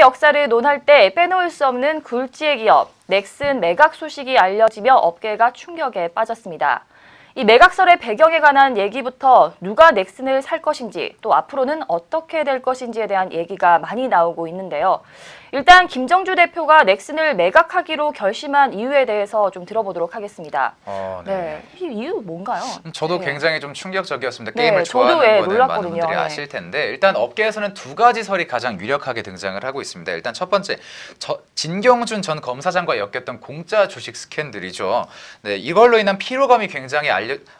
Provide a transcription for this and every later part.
회사의 역사를 논할 때 빼놓을 수 없는 굴지의 기업, 넥슨 매각 소식이 알려지며 업계가 충격에 빠졌습니다. 이 매각설의 배경에 관한 얘기부터 누가 넥슨을 살 것인지 또 앞으로는 어떻게 될 것인지에 대한 얘기가 많이 나오고 있는데요. 일단 김정주 대표가 넥슨을 매각하기로 결심한 이유에 대해서 좀 들어보도록 하겠습니다. 네. 이 이유 뭔가요? 저도 네. 굉장히 좀 충격적이었습니다. 네, 게임을 저도 좋아하는 분은 많은 놀랐거든요. 분들이 아실 텐데 일단 업계에서는 두 가지 설이 가장 유력하게 등장을 하고 있습니다. 일단 첫 번째, 진경준 전 검사장과 엮였던 공짜 주식 스캔들이죠. 네, 이걸로 인한 피로감이 굉장히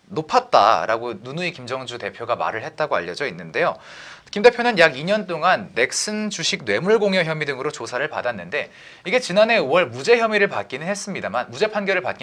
높았다라고 누누이 김정주 대표가 말을 했다고 알려져 있는데요. 김 대표는 약 2년 동안 넥슨 주식 뇌물 공여 혐의 등으로 조사를 받았는데 이게 지난해 5월 무죄 판결을 받긴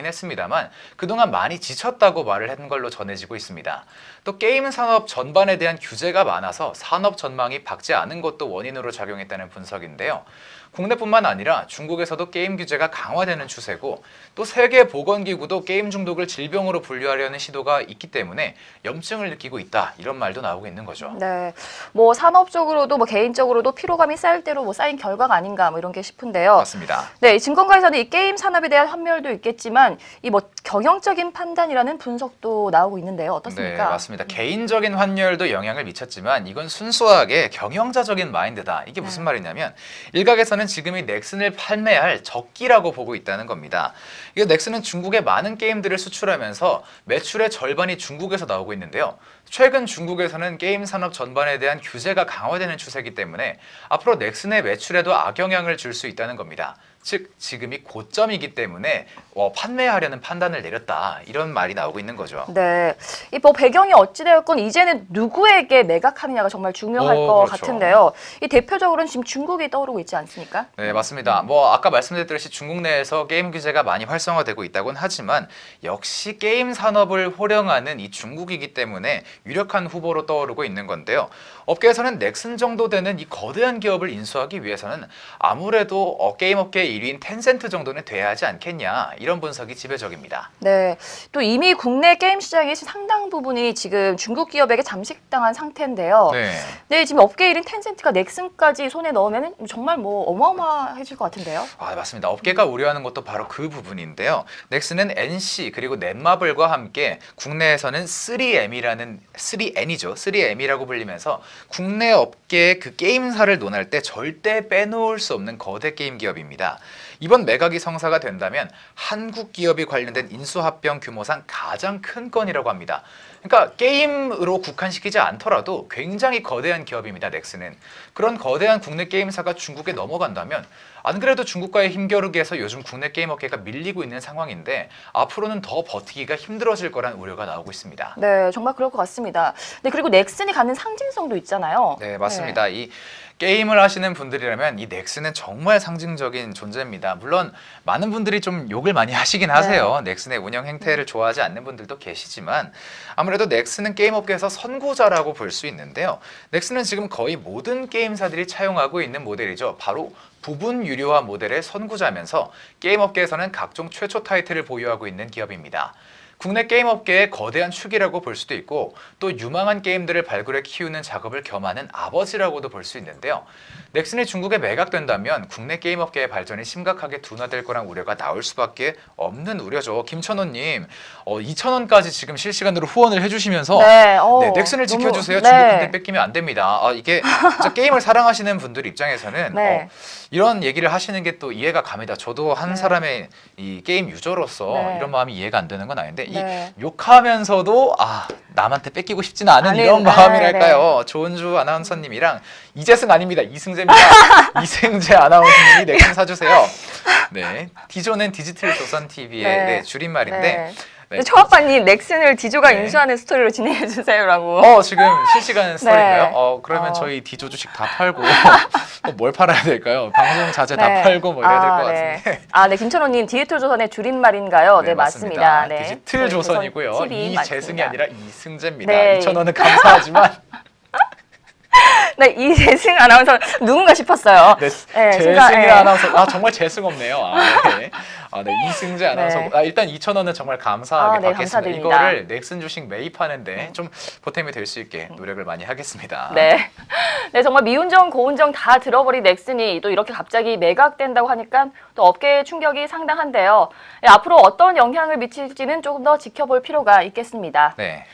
했습니다만 그동안 많이 지쳤다고 말을 한 걸로 전해지고 있습니다. 또 게임 산업 전반에 대한 규제가 많아서 산업 전망이 밝지 않은 것도 원인으로 작용했다는 분석인데요. 국내뿐만 아니라 중국에서도 게임 규제가 강화되는 추세고 또 세계보건기구도 게임 중독을 질병으로 분류하려는 시도가 있기 때문에 염증을 느끼고 있다 이런 말도 나오고 있는 거죠. 네, 뭐 산업적으로도 뭐 개인적으로도 피로감이 쌓일 대로 뭐 쌓인 결과가 아닌가 뭐 이런 게 싶은데요. 맞습니다. 네, 증권가에서는 이 게임 산업에 대한 환멸도 있겠지만 이 뭐 경영적인 판단이라는 분석도 나오고 있는데요. 어떻습니까? 네, 맞습니다. 개인적인 환멸도 영향을 미쳤지만 이건 순수하게 경영자적인 마인드다. 이게 무슨 말이냐면 일각에서는 지금 이 넥슨을 판매할 적기라고 보고 있다는 겁니다. 이게 넥슨은 중국에 많은 게임들을 수출하면서 매출의 절반이 중국에서 나오고 있는데요. 최근 중국에서는 게임 산업 전반에 대한 규제가 강화되는 추세이기 때문에 앞으로 넥슨의 매출에도 악영향을 줄 수 있다는 겁니다. 즉 지금이 고점이기 때문에 판매하려는 판단을 내렸다 이런 말이 나오고 있는 거죠. 네, 이 뭐 배경이 어찌되었건 이제는 누구에게 매각하느냐가 정말 중요할 것 그렇죠. 같은데요. 이 대표적으로는 지금 중국이 떠오르고 있지 않습니까? 네, 맞습니다. 뭐 아까 말씀드렸듯이 중국 내에서 게임 규제가 많이 활성화되고 있다고는 하지만 역시 게임 산업을 호령하는 이 중국이기 때문에 유력한 후보로 떠오르고 있는 건데요. 업계에서는 넥슨 정도 되는 이 거대한 기업을 인수하기 위해서는 아무래도 게임 업계 1위인 텐센트 정도는 돼야 하지 않겠냐 이런 분석이 지배적입니다. 네, 또 이미 국내 게임 시장의 상당 부분이 지금 중국 기업에게 잠식당한 상태인데요. 네, 지금 업계 1인 텐센트가 넥슨까지 손에 넣으면 정말 뭐 어마어마해질 것 같은데요. 맞습니다. 업계가 우려하는 것도 바로 그 부분인데요. 넥슨은 NC 그리고 넷마블과 함께 국내에서는 3M이라고 불리면서 국내 업계의 그 게임사를 논할 때 절대 빼놓을 수 없는 거대 게임 기업입니다. 이번 매각이 성사가 된다면 한국 기업이 관련된 인수합병 규모상 가장 큰 건이라고 합니다. 그러니까 게임으로 국한시키지 않더라도 굉장히 거대한 기업입니다. 넥슨은. 그런 거대한 국내 게임사가 중국에 넘어간다면 안 그래도 중국과의 힘겨루기에서 요즘 국내 게임 업계가 밀리고 있는 상황인데 앞으로는 더 버티기가 힘들어질 거란 우려가 나오고 있습니다. 네, 정말 그럴 것 같습니다. 네, 그리고 넥슨이 갖는 상징성도 있잖아요. 네, 맞습니다. 이 게임을 하시는 분들이라면 이 넥슨은 정말 상징적인 존재입니다. 물론 많은 분들이 좀 욕을 많이 하시긴 하세요. 넥슨의 운영 행태를 좋아하지 않는 분들도 계시지만 아무래도 넥슨은 게임 업계에서 선구자라고 볼 수 있는데요. 넥슨은 지금 거의 모든 게임사들이 차용하고 있는 모델이죠. 바로 부분 유료화 모델의 선구자면서 게임 업계에서는 각종 최초 타이틀을 보유하고 있는 기업입니다. 국내 게임 업계의 거대한 축이라고 볼 수도 있고 또 유망한 게임들을 발굴해 키우는 작업을 겸하는 아버지라고도 볼 수 있는데요. 넥슨이 중국에 매각된다면 국내 게임 업계의 발전이 심각하게 둔화될 거란 우려가 나올 수밖에 없는 우려죠. 김천호님, 2,000원까지 지금 실시간으로 후원을 해주시면서 넥슨을 지켜주세요. 중국한테 뺏기면 안 됩니다. 이게 진짜 게임을 사랑하시는 분들 입장에서는 이런 얘기를 하시는 게 또 이해가 갑니다. 저도 한 사람의 이 게임 유저로서 이런 마음이 이해가 안 되는 건 아닌데 이 욕하면서도 남한테 뺏기고 싶지는 않은 이런 마음이랄까요. 조은주 아나운서님이랑 이재승 아닙니다. 이승재입니다. 이승재 아나운서님이 넥슨 사주세요. 네, 디조는 디지털 조선 TV의 줄임말인데. 네. 초아빠님 넥슨을 디조가 인수하는 스토리로 진행해 주세요라고. 지금 실시간 스토리인가요? 그러면 저희 디조 주식 다 팔고 뭘 팔아야 될까요? 방송 자재 다 팔고 뭐 이래야 될 것 같은데. 네, 김천호님 디지털 조선의 줄임말인가요? 네, 맞습니다. 네. 디지털 조선이고요. 이재승이 맞습니다. 아니라 이승재입니다. 2,000원은 감사하지만. 네, 이재승 아나운서 누군가 싶었어요. 네, 네, 재승이 예. 아나운서. 정말 재승 없네요. 네. 네, 이승재 아나운서. 네. 일단 2,000원은 정말 감사하게 네, 받겠습니다. 감사드립니다. 이거를 넥슨 주식 매입하는데 좀 보탬이 될 수 있게 노력을 많이 하겠습니다. 네. 네, 정말 미운정, 고운정 다 들어버린 넥슨이 또 이렇게 갑자기 매각된다고 하니까 또 업계의 충격이 상당한데요. 네, 앞으로 어떤 영향을 미칠지는 조금 더 지켜볼 필요가 있겠습니다. 네.